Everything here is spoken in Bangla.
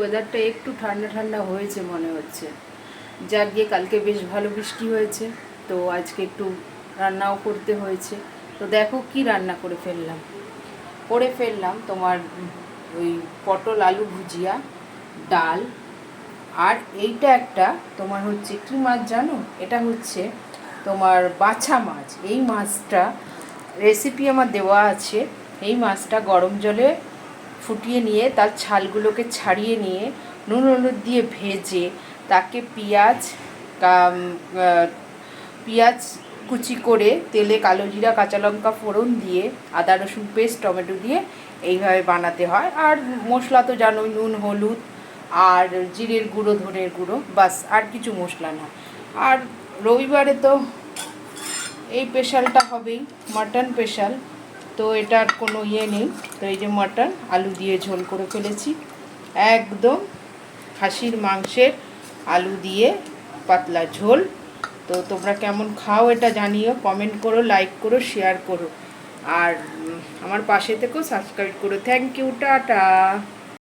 ওয়েদারটা একটু ঠান্ডা ঠান্ডা হয়েছে মনে হচ্ছে। যাক গিয়ে, কালকে বেশ ভালো বৃষ্টি হয়েছে, তো আজকে একটু রান্নাও করতে হয়েছে। তো দেখো কি রান্না করে ফেললাম তোমার ওই পটল আলু ভুজিয়া, ডাল, আর এইটা একটা তোমার হচ্ছে কি মাছ জানো, এটা হচ্ছে তোমার বাছা মাছ। এই মাছটা রেসিপি আমার দেওয়া আছে। এই মাছটা গরম জলে ফুটিয়ে নিয়ে তার ছালগুলোকে ছাড়িয়ে নিয়ে নুন হলুদ দিয়ে ভেজে তাকে পেঁয়াজ কুচি করে তেলে কালো জিরা কাঁচা লঙ্কা ফোড়ন দিয়ে আদা রসুন পেস্ট টমেটো দিয়ে এইভাবে বানাতে হয়। আর মশলা তো জানোই, নুন হলুদ আর জিরের গুঁড়ো ধনের গুঁড়ো, বাস, আর কিছু মশলা না। আর রবিবারে তো এই স্পেশালটা হবেই, মাটন স্পেশাল। তো এটার কোনো ইয়ে নেই। তো এই যে মাটন আলু দিয়ে ঝোল করে ফেলেছি, একদম খাসির মাংসের আলু দিয়ে পাতলা ঝোল। তো তোমরা কেমন খাও এটা জানিও, কমেন্ট করো, লাইক করো, শেয়ার করো, আর আমার পাশে থেকেও সাবস্ক্রাইব করো। Thank you, tata.